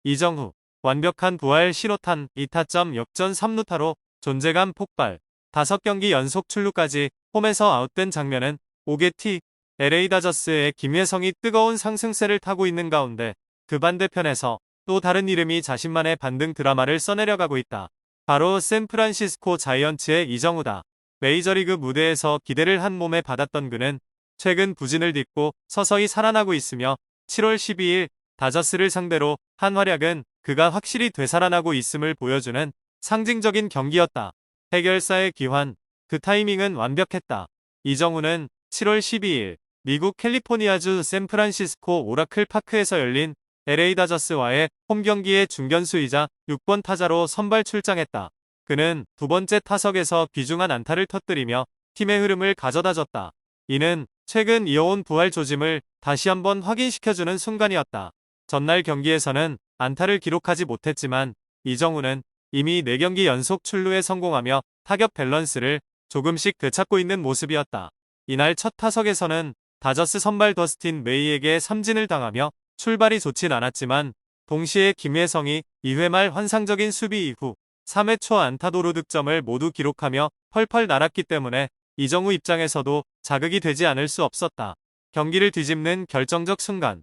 이정후, 완벽한 부활 신호탄 2타점 역전 3루타로 존재감 폭발. 5경기 연속 출루까지 홈에서 아웃된 장면은 5개 T. LA 다저스의 김예성이 뜨거운 상승세를 타고 있는 가운데 그 반대편에서 또 다른 이름이 자신만의 반등 드라마를 써내려가고 있다. 바로 샌프란시스코 자이언츠의 이정후다. 메이저리그 무대에서 기대를 한 몸에 받았던 그는 최근 부진을 딛고 서서히 살아나고 있으며 7월 12일 다저스를 상대로 한 활약은 그가 확실히 되살아나고 있음을 보여주는 상징적인 경기였다. 해결사의 귀환, 그 타이밍은 완벽했다. 이정후는 7월 12일 미국 캘리포니아주 샌프란시스코 오라클 파크에서 열린 LA 다저스와의 홈경기의 중견수이자 6번 타자로 선발 출장했다. 그는 두 번째 타석에서 귀중한 안타를 터뜨리며 팀의 흐름을 가져다줬다. 이는 최근 이어온 부활 조짐을 다시 한번 확인시켜주는 순간이었다. 전날 경기에서는 안타를 기록하지 못했지만 이정후는 이미 4경기 연속 출루에 성공하며 타격 밸런스를 조금씩 되찾고 있는 모습이었다. 이날 첫 타석에서는 다저스 선발 더스틴 메이에게 삼진을 당하며 출발이 좋진 않았지만 동시에 김예성이 2회 말 환상적인 수비 이후 3회 초 안타도루 득점을 모두 기록하며 펄펄 날았기 때문에 이정후 입장에서도 자극이 되지 않을 수 없었다. 경기를 뒤집는 결정적 순간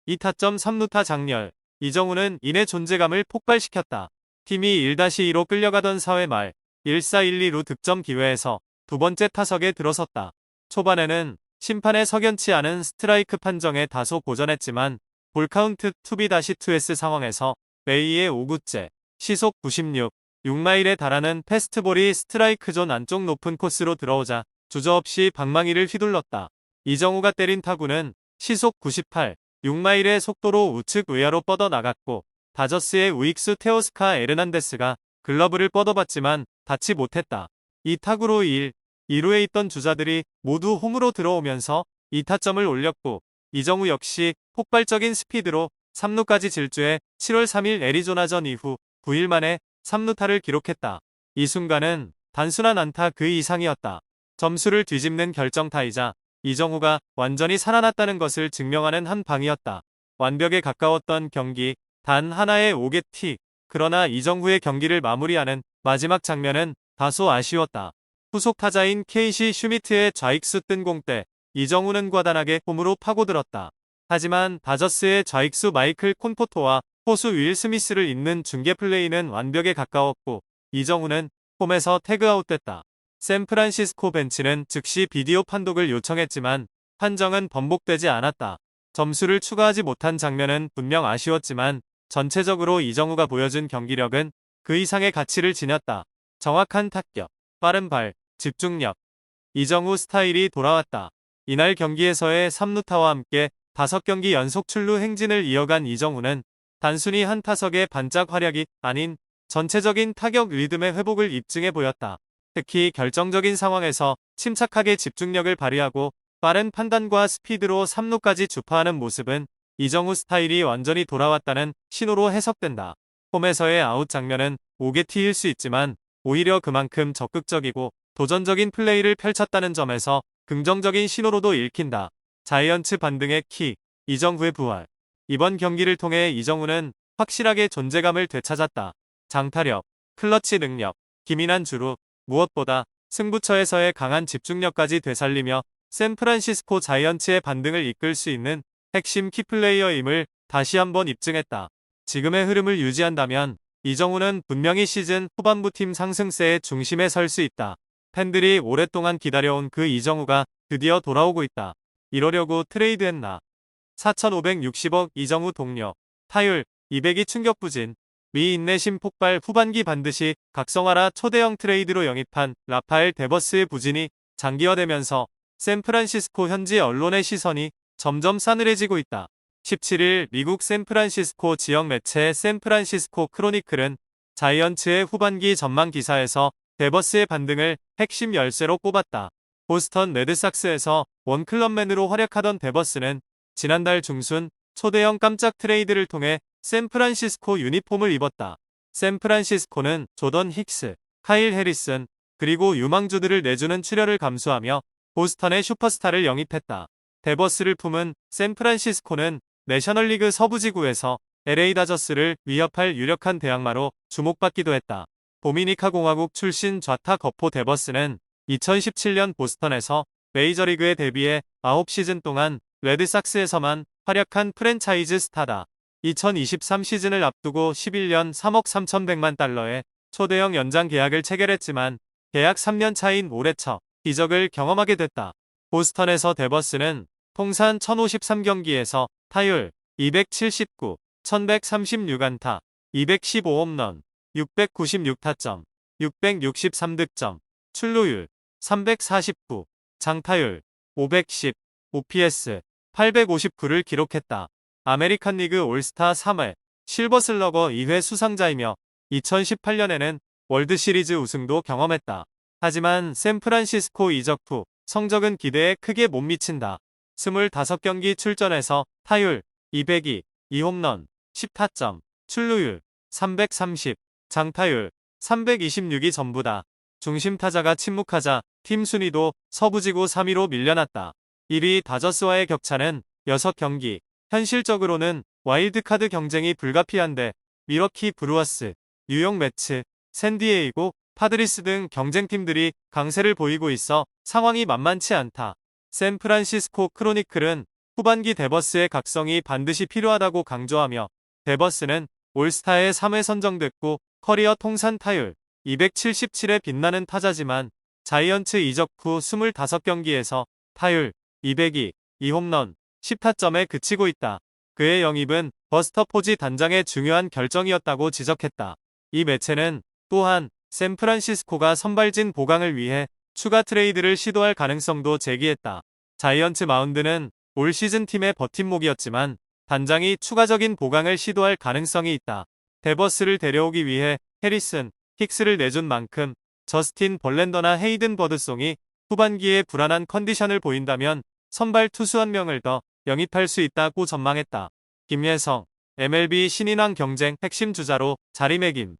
2타점 3루타 장렬. 이정후는 이내 존재감을 폭발시켰다. 팀이 1-2로 끌려가던 4회 말 1-4-1-2루 득점 기회에서 두 번째 타석에 들어섰다. 초반에는 심판의 석연치 않은 스트라이크 판정에 다소 고전했지만 볼카운트 2B-2S 상황에서 메이의 5구째 시속 96, 6마일에 달하는 패스트볼이 스트라이크 존 안쪽 높은 코스로 들어오자 주저없이 방망이를 휘둘렀다. 이정후가 때린 타구는 시속 98, 6마일의 속도로 우측 외야로 뻗어나갔고 다저스의 우익수 테오스카 에르난데스가 글러브를 뻗어봤지만 닿지 못했다. 이 타구로 1, 2루에 있던 주자들이 모두 홈으로 들어오면서 2타점을 올렸고 이정후 역시 폭발적인 스피드로 3루까지 질주해 7월 3일 애리조나전 이후 9일 만에 3루타를 기록했다. 이 순간은 단순한 안타 그 이상이었다. 점수를 뒤집는 결정타이자 이정후가 완전히 살아났다는 것을 증명하는 한 방이었다. 완벽에 가까웠던 경기, 단 하나의 5개 T. 그러나 이정후의 경기를 마무리하는 마지막 장면은 다소 아쉬웠다. 후속 타자인 케이시 슈미트의 좌익수 뜬 공 때 이정후는 과단하게 홈으로 파고들었다. 하지만 다저스의 좌익수 마이클 콘포토와 포수 윌 스미스를 잇는 중계 플레이는 완벽에 가까웠고 이정후는 홈에서 태그아웃됐다. 샌프란시스코 벤치는 즉시 비디오 판독을 요청했지만 판정은 번복되지 않았다. 점수를 추가하지 못한 장면은 분명 아쉬웠지만 전체적으로 이정후가 보여준 경기력은 그 이상의 가치를 지녔다. 정확한 타격, 빠른 발, 집중력. 이정후 스타일이 돌아왔다. 이날 경기에서의 3루타와 함께 5경기 연속 출루 행진을 이어간 이정후는 단순히 한 타석의 반짝 활약이 아닌 전체적인 타격 리듬의 회복을 입증해 보였다. 특히 결정적인 상황에서 침착하게 집중력을 발휘하고 빠른 판단과 스피드로 3루까지 주파하는 모습은 이정후 스타일이 완전히 돌아왔다는 신호로 해석된다. 홈에서의 아웃 장면은 5개 T일 수 있지만 오히려 그만큼 적극적이고 도전적인 플레이를 펼쳤다는 점에서 긍정적인 신호로도 읽힌다. 자이언츠 반등의 키, 이정후의 부활. 이번 경기를 통해 이정후는 확실하게 존재감을 되찾았다. 장타력, 클러치 능력, 기민한 주루, 무엇보다 승부처에서의 강한 집중력까지 되살리며 샌프란시스코 자이언츠의 반등을 이끌 수 있는 핵심 키플레이어임을 다시 한번 입증했다. 지금의 흐름을 유지한다면 이정후는 분명히 시즌 후반부 팀 상승세의 중심에 설 수 있다. 팬들이 오랫동안 기다려온 그 이정후가 드디어 돌아오고 있다. 이러려고 트레이드했나. 4,560억 이정후 동료. 타율 200이 충격 부진. 미 인내심 폭발. 후반기 반드시 각성하라. 초대형 트레이드로 영입한 라파엘 데버스의 부진이 장기화되면서 샌프란시스코 현지 언론의 시선이 점점 싸늘해지고 있다. 17일 미국 샌프란시스코 지역 매체 샌프란시스코 크로니클은 자이언츠의 후반기 전망 기사에서 데버스의 반등을 핵심 열쇠로 꼽았다. 보스턴 레드삭스에서 원클럽맨으로 활약하던 데버스는 지난달 중순 초대형 깜짝 트레이드를 통해 샌프란시스코 유니폼을 입었다. 샌프란시스코는 조던 힉스, 카일 해리슨, 그리고 유망주들을 내주는 출혈을 감수하며 보스턴의 슈퍼스타를 영입했다. 데버스를 품은 샌프란시스코는 내셔널리그 서부지구에서 LA 다저스를 위협할 유력한 대항마로 주목받기도 했다. 도미니카 공화국 출신 좌타 거포 데버스는 2017년 보스턴에서 메이저리그에 데뷔해 9시즌 동안 레드삭스에서만 활약한 프랜차이즈 스타다. 2023 시즌을 앞두고 11년 3억 3,100만 달러의 초대형 연장 계약을 체결했지만 계약 3년 차인 올해 첫 기적을 경험하게 됐다. 보스턴에서 데버스는 통산 1053경기에서 타율 279, 1136안타, 215홈런, 696타점, 663득점, 출루율 349, 장타율 510, OPS 859를 기록했다. 아메리칸 리그 올스타 3회, 실버슬러거 2회 수상자이며 2018년에는 월드시리즈 우승도 경험했다. 하지만 샌프란시스코 이적 후 성적은 기대에 크게 못 미친다. 25경기 출전해서 타율 202, 2홈런, 10타점, 출루율 330, 장타율 326이 전부다. 중심 타자가 침묵하자 팀 순위도 서부지구 3위로 밀려났다. 1위 다저스와의 격차는 6경기. 현실적으로는 와일드카드 경쟁이 불가피한데 미러키 브루어스, 뉴욕 매츠, 샌디에이고, 파드리스 등 경쟁팀들이 강세를 보이고 있어 상황이 만만치 않다. 샌프란시스코 크로니클은 후반기 데버스의 각성이 반드시 필요하다고 강조하며 데버스는 올스타에 3회 선정됐고 커리어 통산 타율 277에 빛나는 타자지만 자이언츠 이적 후 25경기에서 타율 202, 2홈런, 10타점에 그치고 있다. 그의 영입은 버스터 포지 단장의 중요한 결정이었다고 지적했다. 이 매체는 또한 샌프란시스코가 선발진 보강을 위해 추가 트레이드를 시도할 가능성도 제기했다. 자이언츠 마운드는 올 시즌 팀의 버팀목이었지만 단장이 추가적인 보강을 시도할 가능성이 있다. 데버스를 데려오기 위해 해리슨, 힉스를 내준 만큼 저스틴 벌랜더나 헤이든 버드송이 후반기에 불안한 컨디션을 보인다면 선발 투수 한 명을 더 영입할 수 있다고 전망했다. 김예성, MLB 신인왕 경쟁 핵심 주자로 자리매김.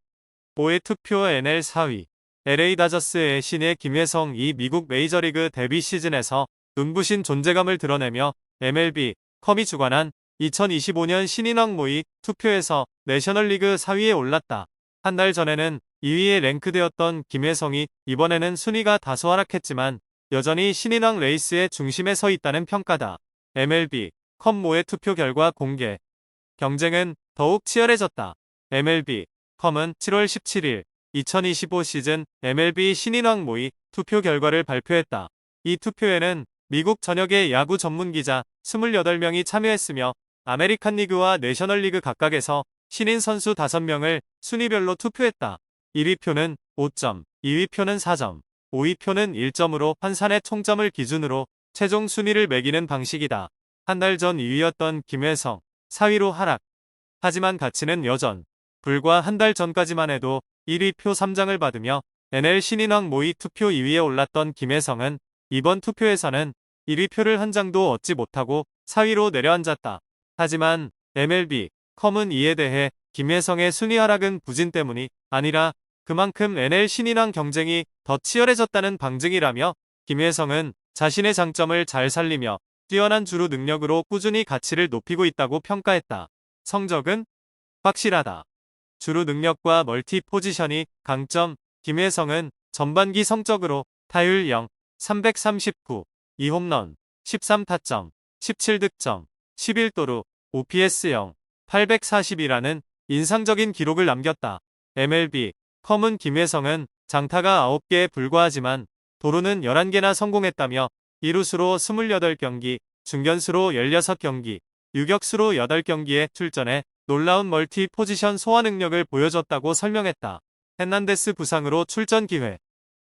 5회 투표 NL 4위. LA 다저스의 신예 김예성이 미국 메이저리그 데뷔 시즌에서 눈부신 존재감을 드러내며 MLB, 컴이 주관한 2025년 신인왕 모의 투표에서 내셔널리그 4위에 올랐다. 한 달 전에는 2위에 랭크되었던 김예성이 이번에는 순위가 다소 하락했지만 여전히 신인왕 레이스의 중심에 서 있다는 평가다. MLB, 컴 모의 투표 결과 공개. 경쟁은 더욱 치열해졌다. MLB, 컴은 7월 17일 2025 시즌 MLB 신인왕 모의 투표 결과를 발표했다. 이 투표에는 미국 전역의 야구 전문 기자 28명이 참여했으며 아메리칸 리그와 내셔널리그 각각에서 신인 선수 5명을 순위별로 투표했다. 1위 표는 5점, 2위 표는 4점, 5위 표는 1점으로 환산의 총점을 기준으로 최종 순위를 매기는 방식이다. 한 달 전 2위였던 김혜성, 4위로 하락. 하지만 가치는 여전. 불과 한 달 전까지만 해도 1위 표 3장을 받으며 NL 신인왕 모의 투표 2위에 올랐던 김혜성은 이번 투표에서는 1위 표를 한 장도 얻지 못하고 4위로 내려앉았다. 하지만 MLB, 컴은 이에 대해 김혜성의 순위 하락은 부진 때문이 아니라 그만큼 NL 신인왕 경쟁이 더 치열해졌다는 방증이라며 김혜성은 자신의 장점을 잘 살리며 뛰어난 주루 능력으로 꾸준히 가치를 높이고 있다고 평가했다. 성적은 확실하다. 주루 능력과 멀티 포지션이 강점. 김혜성은 전반기 성적으로 타율 0, 339, 2홈런, 13타점, 17득점, 11도루, OPS 0, 840이라는 인상적인 기록을 남겼다. MLB, 컴은 김혜성은 장타가 9개에 불과하지만 도루는 11개나 성공했다며 이루수로 28경기, 중견수로 16경기, 유격수로 8경기에 출전해 놀라운 멀티 포지션 소화 능력을 보여줬다고 설명했다. 헤난데스 부상으로 출전 기회.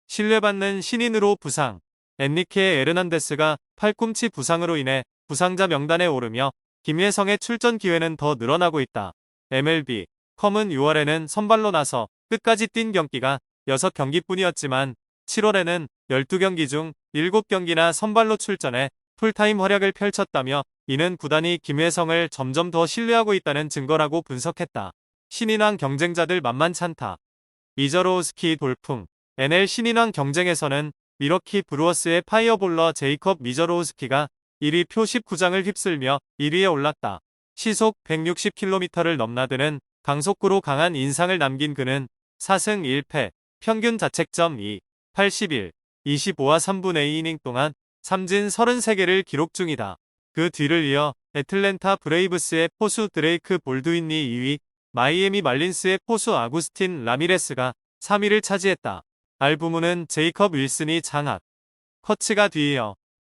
신뢰받는 신인으로 부상. 엔리케 에르난데스가 팔꿈치 부상으로 인해 부상자 명단에 오르며 김혜성의 출전 기회는 더 늘어나고 있다. MLB, 컴은 6월에는 선발로 나서 끝까지 뛴 경기가 6경기뿐이었지만 7월에는 12경기 중 7경기나 선발로 출전해 풀타임 활약을 펼쳤다며 이는 구단이 김혜성을 점점 더 신뢰하고 있다는 증거라고 분석했다. 신인왕 경쟁자들 만만찮다. 미저로우스키 돌풍. NL 신인왕 경쟁에서는 미러키 브루어스의 파이어볼러 제이컵 미저로우스키가 1위 표 19장을 휩쓸며 1위에 올랐다. 시속 160km를 넘나드는 강속구로 강한 인상을 남긴 그는 4승 1패, 평균 자책점 2, 81, 25와 3분의 2이닝 동안 삼진 33개를 기록 중이다. 그 뒤를 이어 애틀랜타 브레이브스의 포수 드레이크 볼드윈이 2위, 마이애미 말린스의 포수 아구스틴 라미레스가 3위를 차지했다. 알부문은 제이컵 윌슨이 장악, 커츠가 뒤이어